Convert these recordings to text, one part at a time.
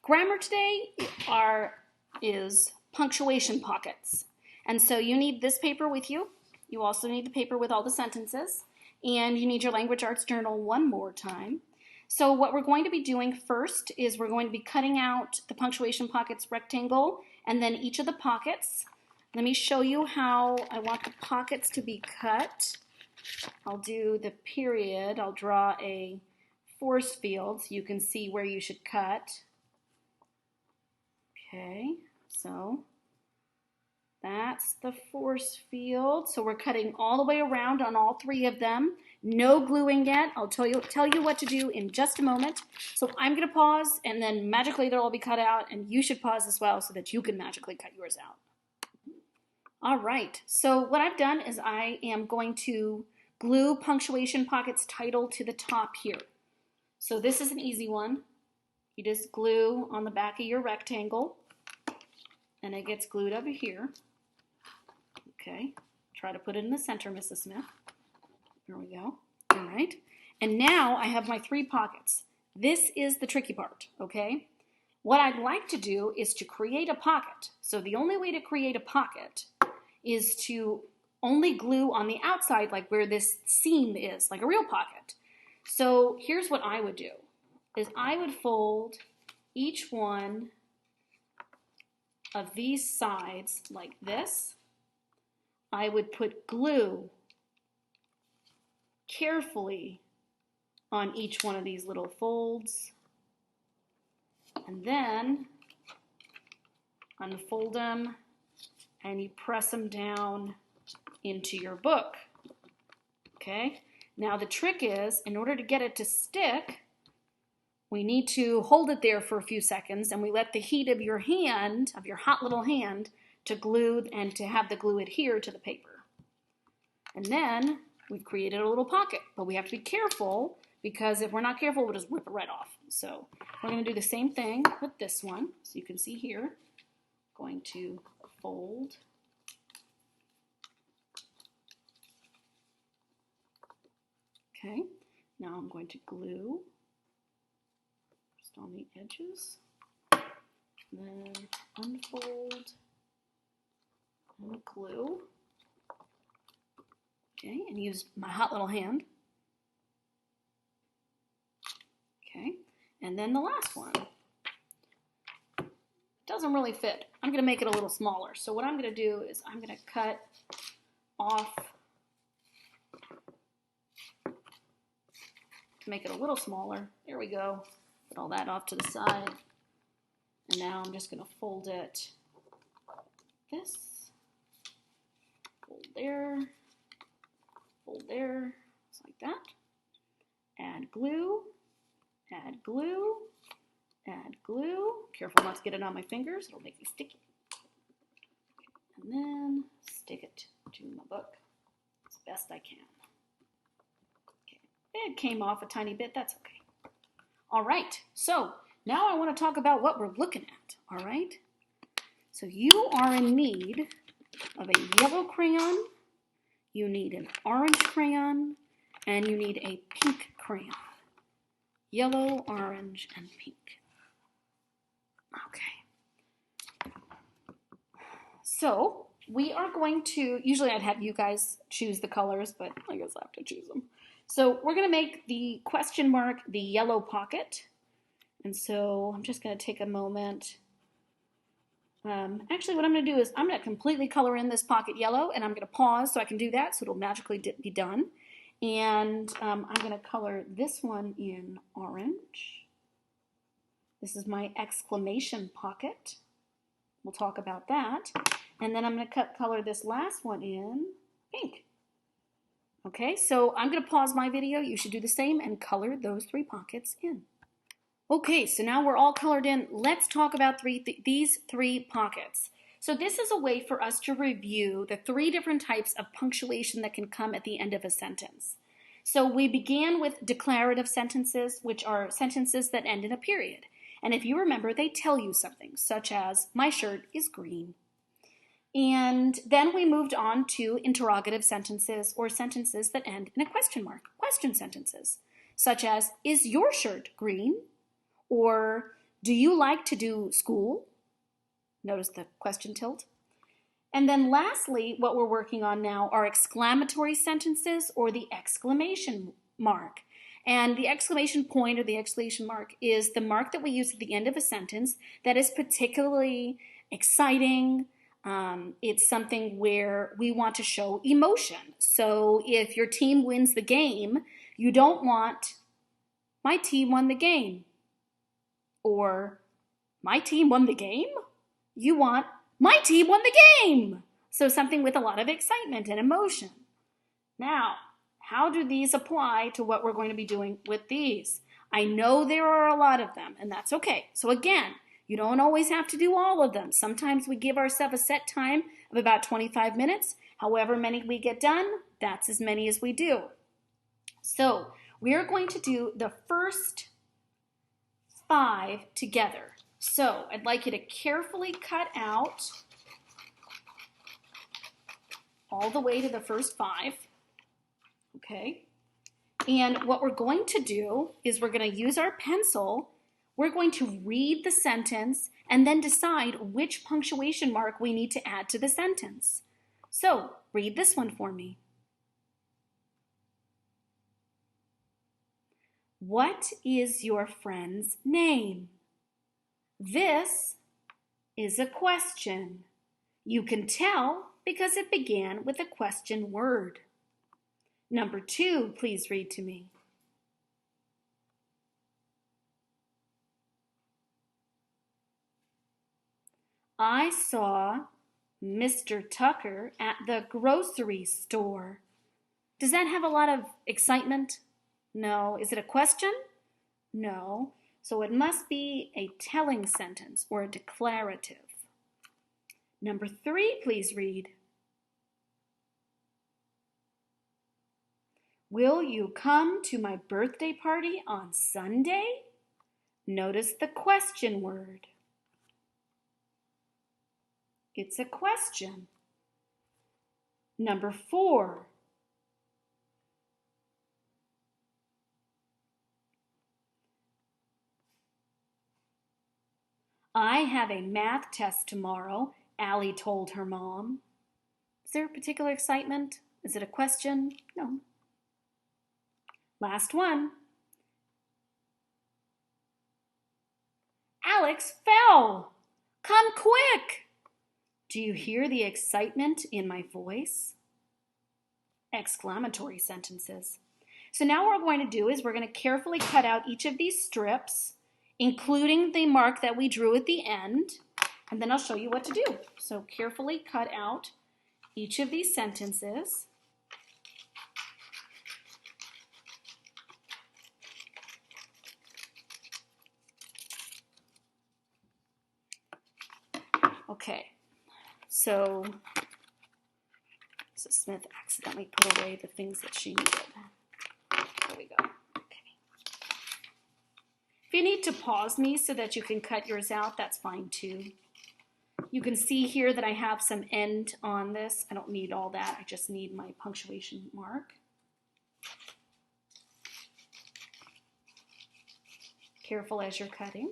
grammar today is punctuation pockets. And so you need this paper with you. You also need the paper with all the sentences. And you need your language arts journal one more time. So what we're going to be doing first is we're going to be cutting out the punctuation pockets rectangle and then each of the pockets. Let me show you how I want the pockets to be cut. I'll do the period. I'll draw a force field so you can see where you should cut. Okay, so that's the force field. So we're cutting all the way around on all three of them. No gluing yet. I'll tell you what to do in just a moment. So I'm going to pause, and then magically they'll all be cut out, and you should pause as well so that you can magically cut yours out. All right, so what I've done is I am going to glue punctuation pockets title to the top here. So this is an easy one. You just glue on the back of your rectangle, and it gets glued over here. Okay, try to put it in the center, Mrs. Smith. There we go. All right, and now I have my three pockets. This is the tricky part, okay? What I'd like to do is to create a pocket. So the only way to create a pocket is to only glue on the outside, like where this seam is, like a real pocket. So here's what I would do, is I would fold each one of these sides like this. I would put glue carefully on each one of these little folds, and then unfold them and you press them down into your book. Okay? Now the trick is, in order to get it to stick, we need to hold it there for a few seconds, and we let the heat of your hand, of your hot little hand, to glue and to have the glue adhere to the paper. And then we've created a little pocket, but we have to be careful, because if we're not careful, we'll just rip it right off. So we're going to do the same thing with this one. So you can see here, going to fold. Okay, now I'm going to glue just on the edges, then unfold and glue. Okay, and use my hot little hand. Okay, and then the last one. Doesn't really fit. I'm going to make it a little smaller. So what I'm going to do is I'm going to cut off to make it a little smaller. There we go. Put all that off to the side. And now I'm just going to fold it this. Fold there. Fold there. Just like that. Add glue. Add glue. Add glue. Careful not to get it on my fingers. It'll make me sticky. And then stick it to my book as best I can. Okay. It came off a tiny bit. That's okay. All right. So now I want to talk about what we're looking at. All right. So you are in need of a yellow crayon. You need an orange crayon. And you need a pink crayon. Yellow, orange, and pink. Okay. So we are going to, usually I'd have you guys choose the colors, but I guess I have to choose them. So we're going to make the question mark the yellow pocket. And so I'm just going to take a moment. Actually, what I'm going to do is I'm going to completely color in this pocket yellow, and I'm going to pause so I can do that, so it'll magically be done. And I'm going to color this one in orange. This is my exclamation pocket. We'll talk about that. And then I'm going to color this last one in pink. Okay, so I'm going to pause my video. You should do the same and color those three pockets in. Okay, so now we're all colored in. Let's talk about these three pockets. So this is a way for us to review the three different types of punctuation that can come at the end of a sentence. So we began with declarative sentences, which are sentences that end in a period. And if you remember, they tell you something, such as, my shirt is green. And then we moved on to interrogative sentences, or sentences that end in a question mark, question sentences, such as, is your shirt green? Or Do you like to do school? Notice the question tilt. And then lastly, what we're working on now are exclamatory sentences or the exclamation mark. And the exclamation point or the exclamation mark is the mark that we use at the end of a sentence that is particularly exciting. It's something where we want to show emotion. So if your team wins the game, you don't want, my team won the game, or my team won the game. You want, my team won the game. So something with a lot of excitement and emotion. Now, how do these apply to what we're going to be doing with these? I know there are a lot of them, and that's okay. So again, you don't always have to do all of them. Sometimes we give ourselves a set time of about 25 minutes. However many we get done, that's as many as we do. So we are going to do the first 5 together. So I'd like you to carefully cut out all the way to the first 5. Okay? And what we're going to do is we're going to use our pencil. We're going to read the sentence and then decide which punctuation mark we need to add to the sentence. So read this one for me. What is your friend's name? This is a question. You can tell because it began with a question word. Number 2, please read to me. I saw Mr. Tucker at the grocery store. Does that have a lot of excitement? No. Is it a question? No. So it must be a telling sentence or a declarative. Number 3, please read. Will you come to my birthday party on Sunday? Notice the question word. It's a question. Number 4. I have a math test tomorrow, Allie told her mom. Is there a particular excitement? Is it a question? No. Last one. Alex fell. Come quick. Do you hear the excitement in my voice? Exclamatory sentences. So now what we're going to do is we're going to carefully cut out each of these strips, including the mark that we drew at the end, and then I'll show you what to do. So carefully cut out each of these sentences. Okay, so Mrs. Smith accidentally put away the things that she needed. There we go. Okay. If you need to pause me so that you can cut yours out, that's fine too. You can see here that I have some end on this. I don't need all that. I just need my punctuation mark. Careful as you're cutting.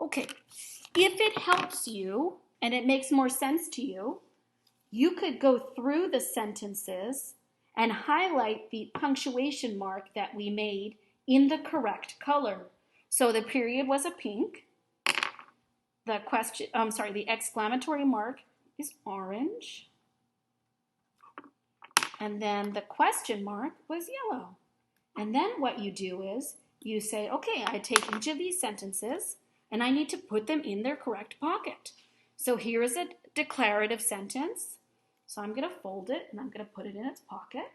Okay, if it helps you and it makes more sense to you, you could go through the sentences and highlight the punctuation mark that we made in the correct color. So the period was a pink. The exclamatory mark is orange. And then the question mark was yellow. And then what you do is you say, okay, I take each of these sentences and I need to put them in their correct pocket. So here is a declarative sentence. So I'm going to fold it and I'm going to put it in its pocket.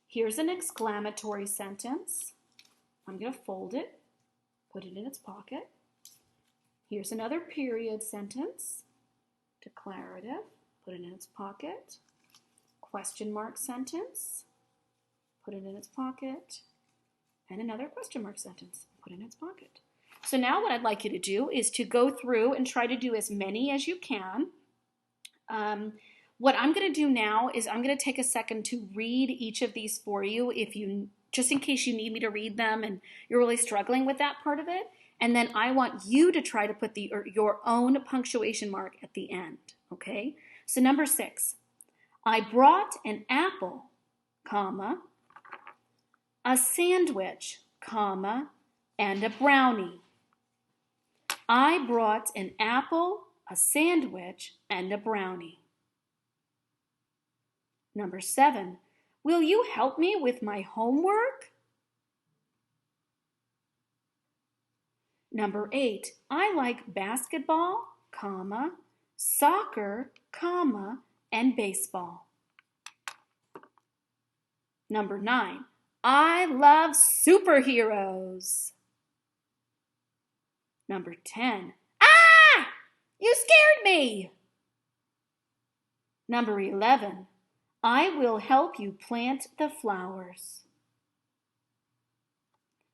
Here's an exclamatory sentence. I'm going to fold it put it in its pocket. Here's another period sentence. Declarative, put it in its pocket. Question mark sentence, put it in its pocket. And another question mark sentence, put it in its pocket. So now what I'd like you to do is to go through and try to do as many as you can. What I'm going to do now is I'm going to take a second to read each of these for you, just in case you need me to read them and you're really struggling with that part of it. And then I want you to try to put your own punctuation mark at the end, okay? So number 6, I brought an apple, comma, a sandwich, comma, and a brownie. I brought an apple, a sandwich, and a brownie. Number 7, will you help me with my homework? Number 8, I like basketball, comma, soccer, comma, and baseball. Number 9, I love superheroes. Number 10, ah! You scared me! Number 11, I will help you plant the flowers.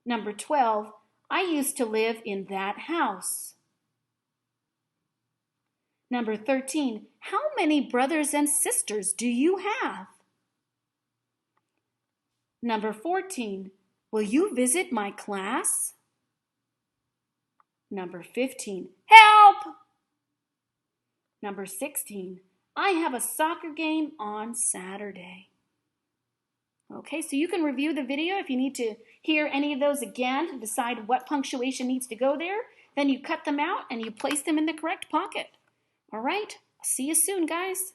Number 12, I used to live in that house. Number 13, how many brothers and sisters do you have? Number 14, will you visit my class? Number 15, help! Number 16, I have a soccer game on Saturday. Okay, so you can review the video if you need to hear any of those again to decide what punctuation needs to go there. Then you cut them out and you place them in the correct pocket. All right, see you soon, guys.